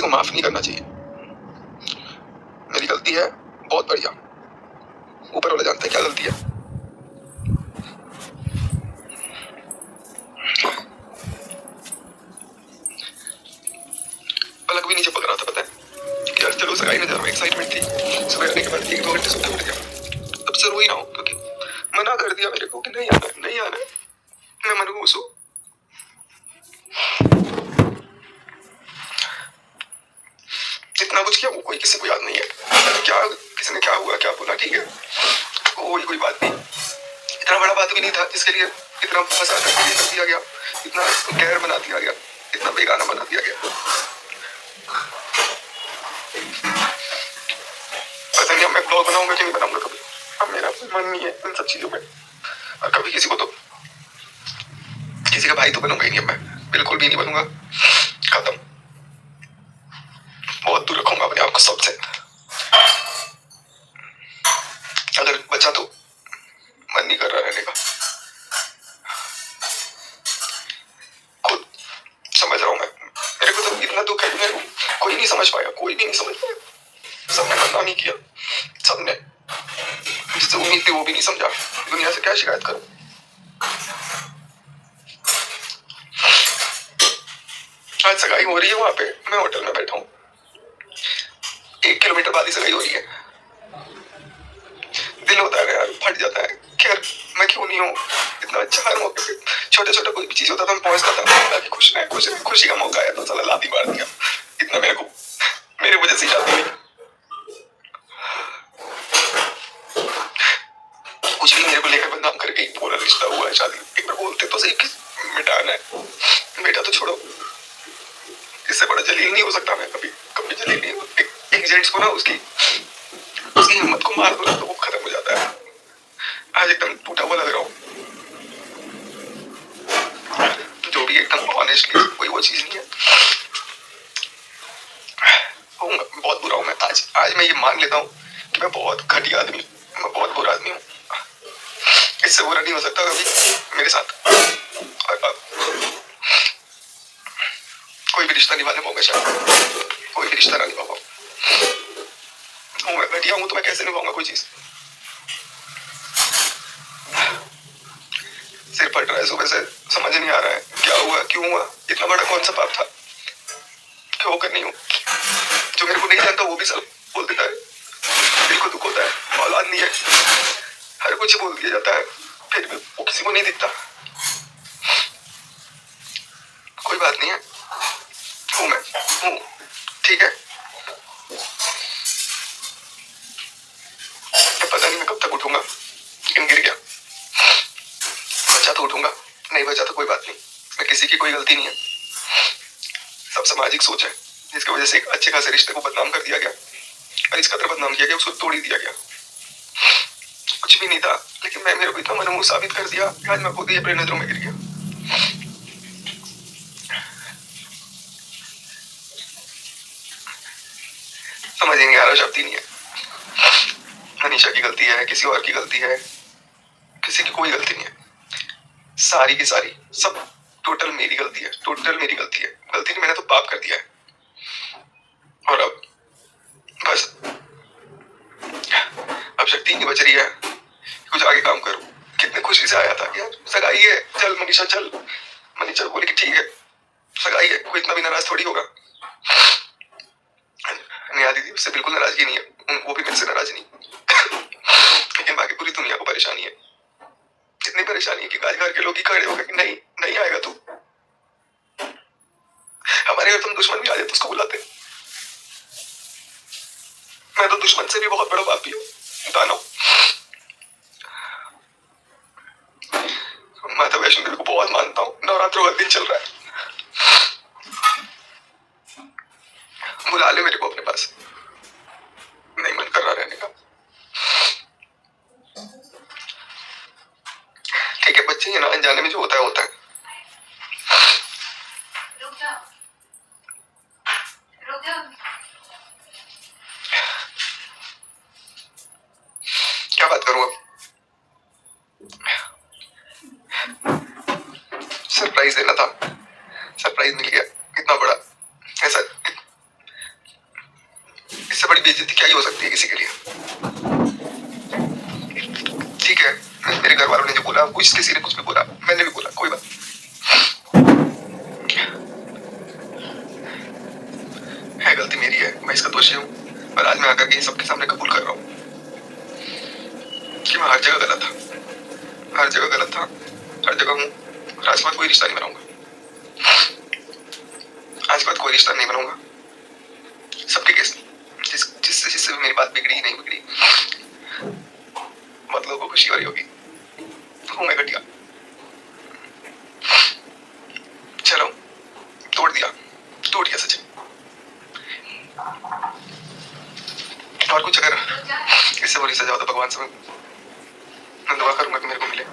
को माफ नहीं करना चाहिए। मेरी गलती है, बहुत बढ़िया, ऊपर वाला जानता है क्या गलती है। पलक भी नीचे पक रहा था, पता है कि यार चलो सगाई में जा रहा हूँ, एक्साइटमेंट थी। सुबह आने के बाद 1-2 घंटे सोते उठ गया। अब से रो ही ना हो, क्योंकि मना कर दिया मेरे को कि नहीं आना, नहीं आना। मैं मनहूस हूँ। जितना कुछ किया वो कोई किसी को याद नहीं है। क्या किसी ने क्या हुआ, क्या बोला, ठीक है, कोई बात नहीं। इतना बड़ा बात भी नहीं था जिसके लिए इतना फंसा कर दिया गया, इतना गैर बना दिया गया, इतना बेगाना बना दिया गया। पता नहीं अब मैं ब्लॉग बनाऊंगा कि नहीं बनाऊंगा कभी। अब मेरा मन नहीं है इन सब चीजों में। और कभी किसी को तो किसी का भाई तो बनूंगा ही नहीं। अब मैं बिल्कुल भी नहीं बनूंगा। खत्म। बहुत दूर रखूंगा अपने आप को सबसे। अगर बचा तो मन नहीं कर रहा रहने का। खुद समझ रहा हूँ मैं। मेरे को तो इतना दुख है कि मेरे को कोई नहीं समझ पाया, कोई भी नहीं समझ पाया। सबने बदनामी किया, सबने जिससे उम्मीद थी वो भी नहीं समझा। दुनिया से क्या शिकायत करूं। आज सगाई हो रही है वहां पे, मैं होटल में बैठा हूँ। 1 किलोमीटर बाद ही सगाई हो रही है। दिल होता है यार, फट जाता है। खैर मैं क्यों नहीं हूँ, इतना अच्छा हर मौके पे छोटा छोटा कोई भी चीज होता था मैं पहुंचता था कि खुशी का मौका आया तो साला लात ही मार दिया। इतना मेरे को मेरे वजह से शादी हुई। कुछ भी मेरे को लेकर बदनाम करके ही पूरा रिश्ता हुआ है, शादी एक बार बोलते तो सही कि मिटाना है। बेटा तो छोड़ो, इससे बड़ा जलील नहीं हो सकता मैं। कभी कभी जलील नहीं हो। एक जेंट्स को ना उसकी हिम्मत को मार दो तो वो खत्म हो जाता है। आज एकदम टूटा हुआ लग रहा हूँ। जो भी एकदम ऑनेस्टली कोई वो चीज नहीं है। बहुत बुरा हूँ मैं। आज मैं ये मान लेता हूँ कि मैं बहुत घटिया आदमी हूँ, मैं बहुत बुरा आदमी हूँ। इससे बुरा नहीं हो सकता कभी मेरे साथ। और कोई भी रिश्ता निभाने पाऊंगा शायद, कोई भी रिश्ता ना निभा पाऊँ। मैं घटिया हूँ तो मैं कैसे निभाऊंगा कोई चीज। सिर फट रहा है सुबह से, समझ नहीं आ रहा है क्या हुआ, क्यों हुआ। इतना बड़ा कौन सा पाप था कि होकर नहीं हूँ। जो मेरे को नहीं जानता वो भी सब बोल देता है। दिल को दुख होता है, औलाद नहीं है, हर कुछ बोल दिया जाता है, फिर भी वो किसी को नहीं दिखता। कोई बात नहीं है, हूँ मैं हूँ, ठीक है। पता नहीं मैं कब तक उठूंगा, लेकिन गिर गया। बचा तो उठूंगा, नहीं बचा तो कोई बात नहीं। मैं किसी की कोई गलती नहीं है, सब सामाजिक सोच है जिसकी वजह से एक अच्छे खासे रिश्ते को बदनाम कर दिया गया और इस कदर बदनाम किया गया उसको तोड़ ही दिया गया। कुछ भी नहीं था, लेकिन मैं मेरे को इतना मनहूस साबित कर दिया कि आज मैं खुद ही अपनी नजरों में गिर गया। समझ ही नहीं आ रहा, शब्द ही नहीं है। मनीषा की गलती है, किसी और की गलती है, किसी की कोई गलती नहीं है। सारी की सारी सब टोटल मेरी गलती है, टोटल मेरी गलती है। गलती नहीं, मैंने तो पाप कर दिया है। और अब बस अब शक्ति नहीं बच रही है कुछ आगे काम करूं। कितने खुशी से आया था कि यार सगाई है, चल मनीषा चल। मनीषा बोली कि ठीक है सगाई है, कोई इतना भी नाराज थोड़ी होगा। नेहा दीदी उससे बिल्कुल नाराजगी नहीं है, वो भी मेरे से नाराज नहीं। लेकिन बाकी पूरी दुनिया को परेशानी है। इतनी परेशानी है कि घर के लोग ही खड़े हो गए कि नहीं नहीं आएगा तू। हमारे घर तुम दुश्मन भी आ जाए तो उसको बुलाते। मैं तो दुश्मन से भी बहुत बड़ा पापी हूँ, दानव। माता वैष्णो देवी को बहुत मानता हूँ। नवरात्रों का दिन चल रहा है, बुला ले मेरे को अपने पास। नहीं मन कर रहा रहने का। ठीक है, बच्चे ये ना अनजाने में जो होता है होता है। क्या बात करूं अब। सरप्राइज देना था, सरप्राइज मिल गया इतना बड़ा। ऐसा बड़ी बेइज्जती क्या ही हो सकती है किसी के लिए। ठीक है, मेरे घर वालों ने जो बोला, कुछ किसी ने कुछ भी बोला, मैंने भी बोला, कोई बात है, गलती मेरी है, मैं इसका दोषी हूँ। और आज मैं आकर के सबके सामने कबूल कर रहा हूँ कि मैं हर जगह गलत था, हर जगह गलत था, हर जगह हूँ। और आज के बाद कोई रिश्ता नहीं बनाऊंगा, आज के बाद कोई रिश्ता नहीं बनाऊंगा। सबके केस जिससे जिससे भी मेरी बात बिगड़ी नहीं बिगड़ी, मतलब को खुशी हो रही होगी, हूँ मैं घटिया। चलो, तोड़ दिया सच। और कुछ अगर इससे बड़ी सजा हो तो भगवान से मैं दुआ करूंगा कि मेरे को मिले।